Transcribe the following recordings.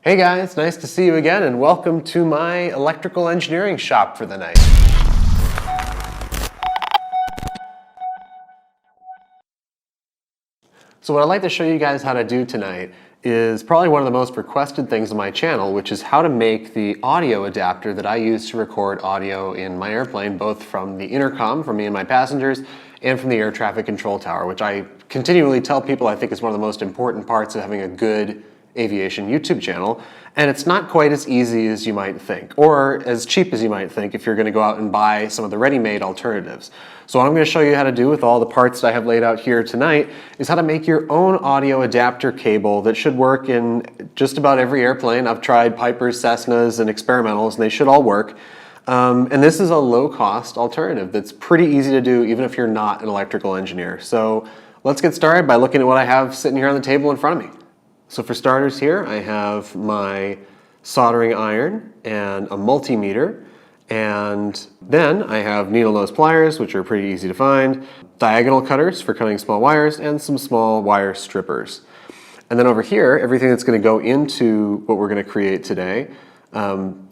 Hey guys, nice to see you again and welcome to my electrical engineering shop for the night. So what I'd like to show you guys how to do tonight is probably one of the most requested things on my channel, which is how to make the audio adapter that I use to record audio in my airplane, both from the intercom for me and my passengers and from the air traffic control tower, which I continually tell people I think is one of the most important parts of having a good aviation YouTube channel. And it's not quite as easy as you might think, or as cheap as you might think if you're going to go out and buy some of the ready-made alternatives. So what I'm going to show you how to do with all the parts that I have laid out here tonight is how to make your own audio adapter cable that should work in just about every airplane. I've tried Pipers, Cessnas, and experimentals, and they should all work. And this is a low-cost alternative that's pretty easy to do even if you're not an electrical engineer. So let's get started by looking at what I have sitting here on the table in front of me. So for starters here, I have my soldering iron and a multimeter, and then I have needle nose pliers, which are pretty easy to find, diagonal cutters for cutting small wires, and some small wire strippers. And then over here, everything that's going to go into what we're going to create today.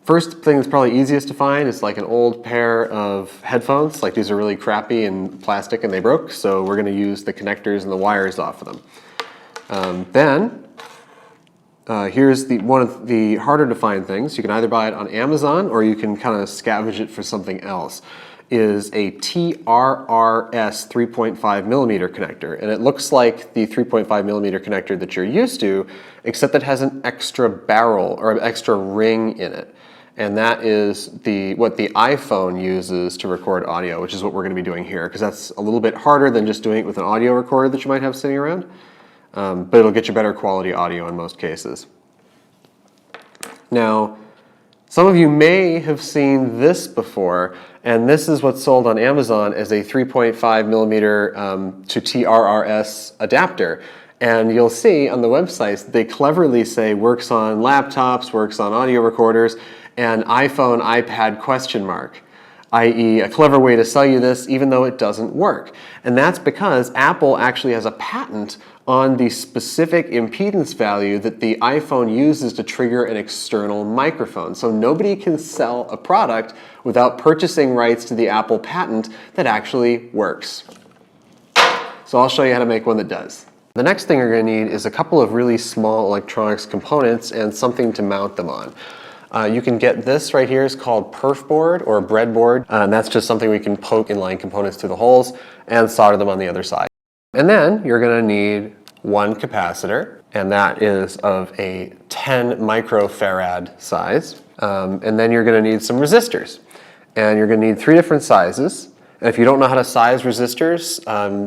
First thing that's probably easiest to find is like an old pair of headphones. Like these are really crappy and plastic and they broke, so we're going to use the connectors and the wires off of them. Here's one of the harder to find things. You can either buy it on Amazon or you can kind of scavenge it for something else. Is a TRRS 3.5 millimeter connector, and it looks like the 3.5 millimeter connector that you're used to, except it has an extra barrel or an extra ring in it. And that is what the iPhone uses to record audio, which is what we're going to be doing here, because that's a little bit harder than just doing it with an audio recorder that you might have sitting around. But it'll get you better quality audio in most cases. Now, some of you may have seen this before, and this is what's sold on Amazon as a 3.5 millimeter to TRRS adapter. And you'll see on the websites, they cleverly say works on laptops, works on audio recorders, and iPhone, iPad question mark. I.e. a clever way to sell you this even though it doesn't work. And that's because Apple actually has a patent on the specific impedance value that the iPhone uses to trigger an external microphone. So nobody can sell a product without purchasing rights to the Apple patent that actually works. So I'll show you how to make one that does. The next thing you're going to need is a couple of really small electronics components and something to mount them on. You can get this right here, is called perf board or breadboard, and that's just something we can poke inline components through the holes and solder them on the other side. And then you're going to need one capacitor, and that is of a 10 microfarad size. And then you're going to need some resistors, and you're going to need 3 different sizes. And if you don't know how to size resistors,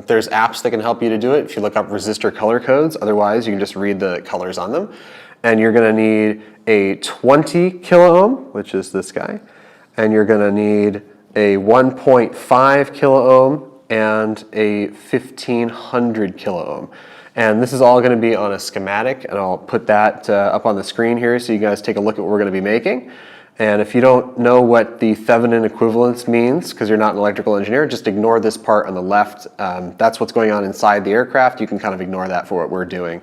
there's apps that can help you to do it if you look up resistor color codes. Otherwise, you can just read the colors on them. And you're going to need a 20 kilo ohm, which is this guy, and you're going to need a 1.5 kilo ohm and a 1500 kilo ohm. And this is all going to be on a schematic, and I'll put that up on the screen here so you guys take a look at what we're going to be making. And if you don't know what the Thevenin equivalence means, because you're not an electrical engineer, just ignore this part on the left. That's what's going on inside the aircraft. You can kind of ignore that for what we're doing.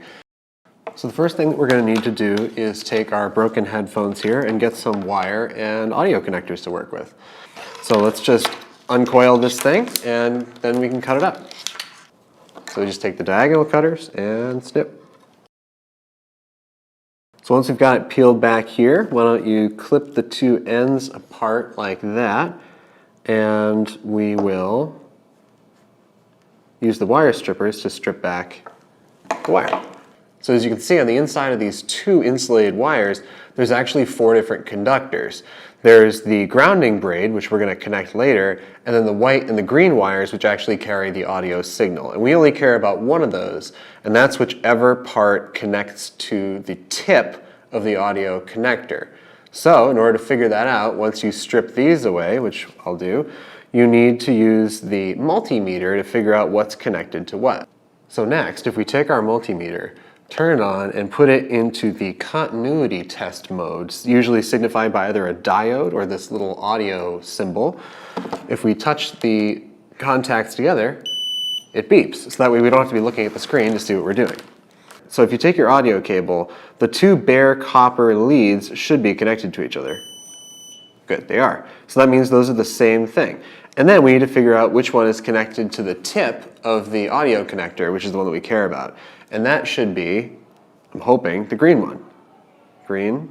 So the first thing that we're going to need to do is take our broken headphones here and get some wire and audio connectors to work with. So let's just uncoil this thing and then we can cut it up. So we just take the diagonal cutters and snip. So once we've got it peeled back here, why don't you clip the 2 ends apart like that, and we will use the wire strippers to strip back the wire. So as you can see on the inside of these 2 insulated wires, there's actually 4 different conductors. There's the grounding braid, which we're going to connect later, and then the white and the green wires, which actually carry the audio signal. And we only care about one of those, and that's whichever part connects to the tip of the audio connector. So in order to figure that out, once you strip these away, which I'll do, you need to use the multimeter to figure out what's connected to what. So next, if we take our multimeter, turn it on and put it into the continuity test mode, usually signified by either a diode or this little audio symbol. If we touch the contacts together, it beeps. So that way we don't have to be looking at the screen to see what we're doing. So if you take your audio cable, the two bare copper leads should be connected to each other. Good, they are. So that means those are the same thing. And then we need to figure out which one is connected to the tip of the audio connector, which is the one that we care about. And that should be, I'm hoping, the green one. Green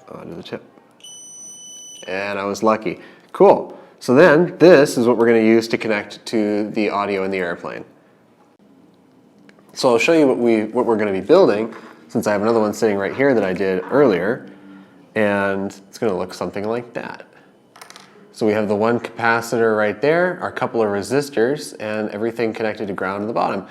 onto the tip. And I was lucky. Cool. So then this is what we're going to use to connect to the audio in the airplane. So I'll show you what we're going to be building, since I have another one sitting right here that I did earlier, and it's going to look something like that. So we have the one capacitor right there, our couple of resistors, and everything connected to ground at the bottom.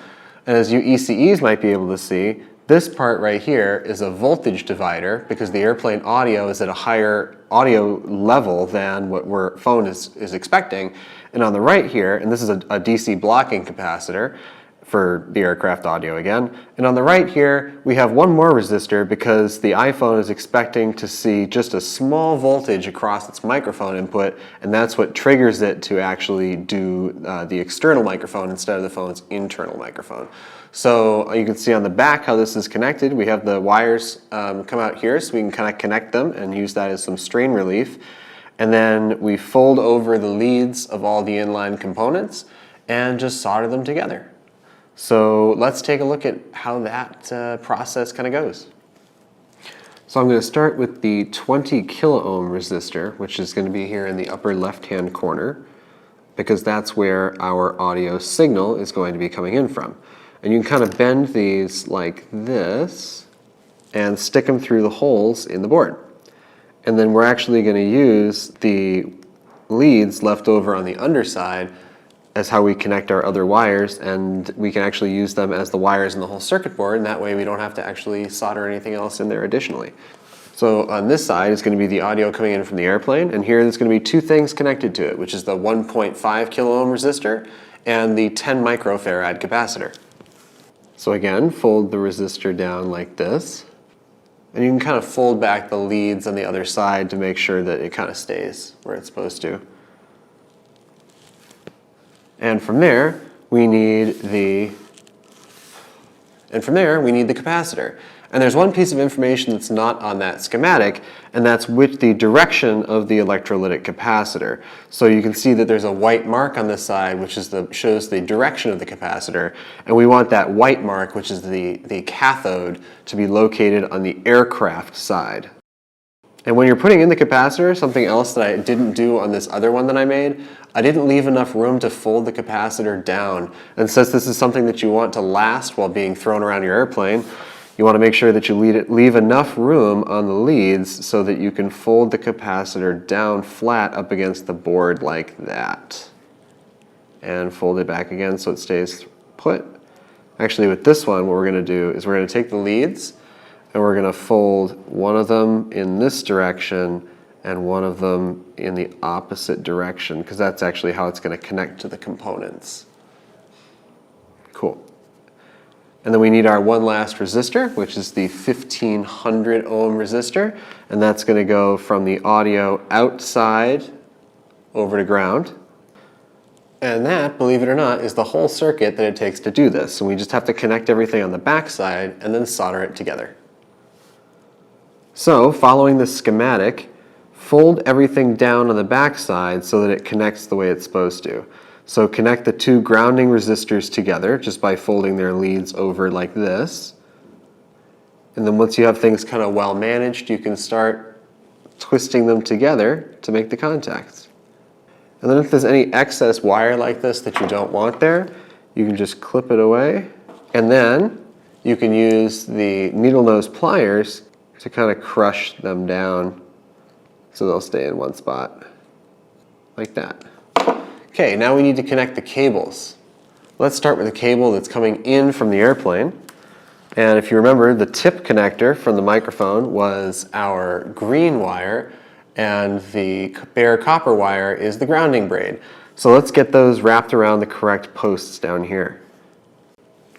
And as you ECEs might be able to see, this part right here is a voltage divider because the airplane audio is at a higher audio level than what our phone is expecting. And on the right here, and this is a DC blocking capacitor for the aircraft audio again. And on the right here, we have one more resistor because the iPhone is expecting to see just a small voltage across its microphone input, and that's what triggers it to actually do the external microphone instead of the phone's internal microphone. So you can see on the back how this is connected. We have the wires come out here so we can kind of connect them and use that as some strain relief. And then we fold over the leads of all the inline components and just solder them together. So let's take a look at how that process kind of goes. So I'm going to start with the 20 kilo ohm resistor, which is going to be here in the upper left-hand corner, because that's where our audio signal is going to be coming in from. And you can kind of bend these like this and stick them through the holes in the board. And then we're actually going to use the leads left over on the underside as how we connect our other wires, and we can actually use them as the wires in the whole circuit board, and that way we don't have to actually solder anything else in there additionally. So on this side is going to be the audio coming in from the airplane, and here there's going to be two things connected to it, which is the 1.5 kilo ohm resistor and the 10 microfarad capacitor. So again, fold the resistor down like this, and you can kind of fold back the leads on the other side to make sure that it kind of stays where it's supposed to. And from there, we need the capacitor. And there's one piece of information that's not on that schematic, and that's with the direction of the electrolytic capacitor. So you can see that there's a white mark on this side, which is shows the direction of the capacitor, and we want that white mark, which is the cathode, to be located on the aircraft side. And when you're putting in the capacitor, something else that I didn't do on this other one that I made, I didn't leave enough room to fold the capacitor down. And since this is something that you want to last while being thrown around your airplane, you want to make sure that you leave enough room on the leads so that you can fold the capacitor down flat up against the board like that. And fold it back again so it stays put. Actually, with this one, what we're going to do is we're going to take the leads and we're going to fold one of them in this direction and one of them in the opposite direction, because that's actually how it's going to connect to the components. Cool. And then we need our one last resistor, which is the 1500 ohm resistor, and that's going to go from the audio outside over to ground. And that, believe it or not, is the whole circuit that it takes to do this. So we just have to connect everything on the back side and then solder it together. So, following the schematic, fold everything down on the back side so that it connects the way it's supposed to. So connect the two grounding resistors together just by folding their leads over like this. And then once you have things kind of well managed, you can start twisting them together to make the contacts. And then if there's any excess wire like this that you don't want there, you can just clip it away. And then you can use the needle nose pliers to kind of crush them down so they'll stay in one spot, like that. Okay, now we need to connect the cables. Let's start with the cable that's coming in from the airplane. And if you remember, the tip connector from the microphone was our green wire, and the bare copper wire is the grounding braid. So let's get those wrapped around the correct posts down here.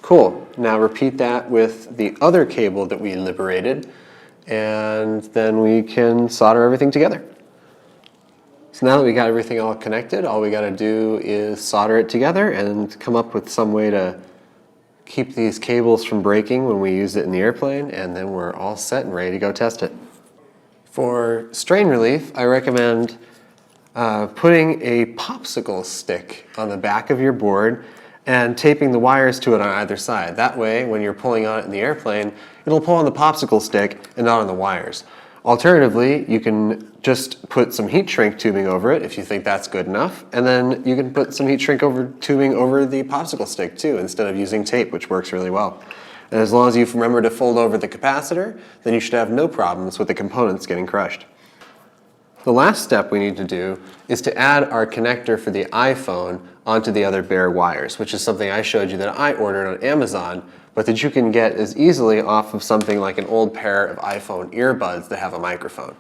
Cool, now repeat that with the other cable that we liberated, and then we can solder everything together. So now that we got everything all connected, all we got to do is solder it together and come up with some way to keep these cables from breaking when we use it in the airplane, and then we're all set and ready to go test it. For strain relief, I recommend putting a popsicle stick on the back of your board and taping the wires to it on either side. That way, when you're pulling on it in the airplane, it'll pull on the popsicle stick and not on the wires. Alternatively, you can just put some heat shrink tubing over it if you think that's good enough, and then you can put some heat shrink tubing over the popsicle stick too, instead of using tape, which works really well. And as long as you remember to fold over the capacitor, then you should have no problems with the components getting crushed. The last step we need to do is to add our connector for the iPhone onto the other bare wires, which is something I showed you that I ordered on Amazon, but that you can get as easily off of something like an old pair of iPhone earbuds that have a microphone.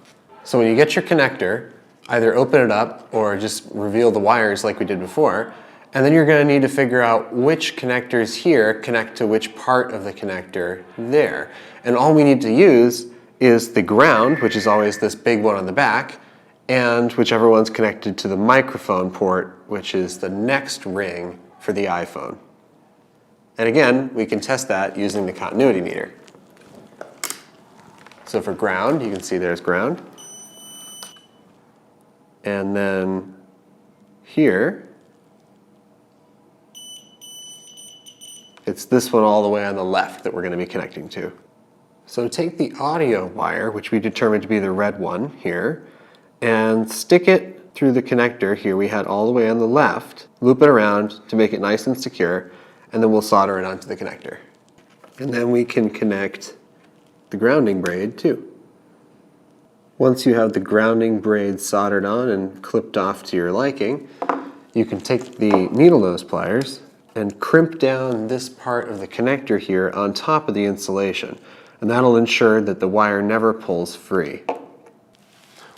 So when you get your connector, either open it up or just reveal the wires like we did before, and then you're going to need to figure out which connectors here connect to which part of the connector there. And all we need to use is the ground, which is always this big one on the back, and whichever one's connected to the microphone port, which is the next ring for the iPhone. And again, we can test that using the continuity meter. So for ground, you can see there's ground. And then here, it's this one all the way on the left that we're going to be connecting to. So take the audio wire, which we determined to be the red one here, and stick it through the connector here we had all the way on the left, loop it around to make it nice and secure, and then we'll solder it onto the connector. And then we can connect the grounding braid too. Once you have the grounding braid soldered on and clipped off to your liking, you can take the needle nose pliers and crimp down this part of the connector here on top of the insulation, and that'll ensure that the wire never pulls free.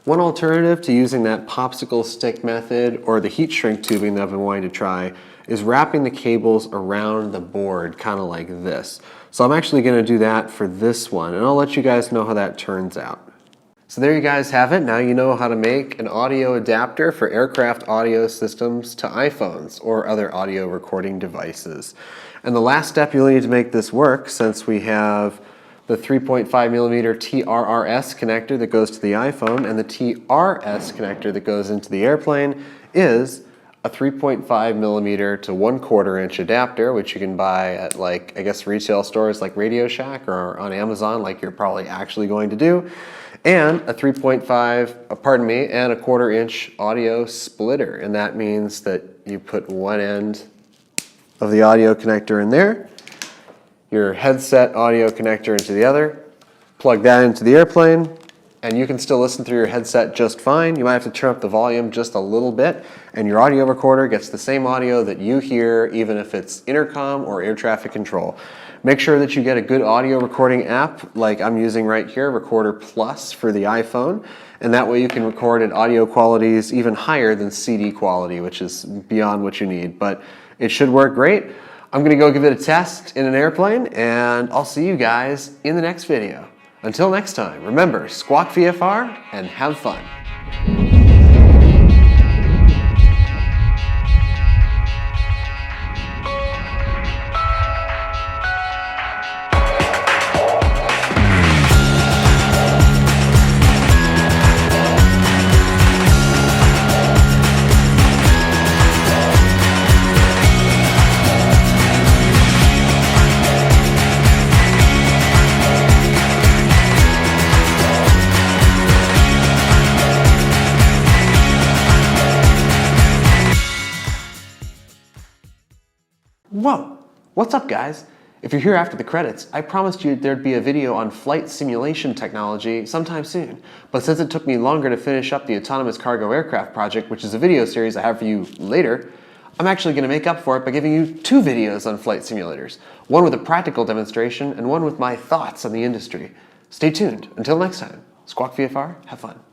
One alternative to using that popsicle stick method or the heat shrink tubing that I've been wanting to try is wrapping the cables around the board, kind of like this. So I'm actually going to do that for this one, and I'll let you guys know how that turns out. So there you guys have it. Now you know how to make an audio adapter for aircraft audio systems to iPhones or other audio recording devices. And the last step you'll need to make this work, since we have the 3.5mm TRRS connector that goes to the iPhone and the TRS connector that goes into the airplane, is a 3.5mm to 1/4 inch adapter, which you can buy at, like, I guess retail stores like Radio Shack or on Amazon, like you're probably actually going to do, and a 1/4 inch audio splitter. And that means that you put one end of the audio connector in there, your headset audio connector into the other, plug that into the airplane, and you can still listen through your headset just fine. You might have to turn up the volume just a little bit, and your audio recorder gets the same audio that you hear, even if it's intercom or air traffic control. Make sure that you get a good audio recording app like I'm using right here, Recorder Plus for the iPhone, and that way you can record at audio qualities even higher than CD quality, which is beyond what you need, but it should work great. I'm going to go give it a test in an airplane, and I'll see you guys in the next video. Until next time, remember, squawk VFR and have fun. Whoa! What's up, guys? If you're here after the credits, I promised you there'd be a video on flight simulation technology sometime soon. But since it took me longer to finish up the autonomous cargo aircraft project, which is a video series I have for you later, I'm actually going to make up for it by giving you 2 videos on flight simulators. One with a practical demonstration and one with my thoughts on the industry. Stay tuned. Until next time, squawk VFR, have fun. Bye.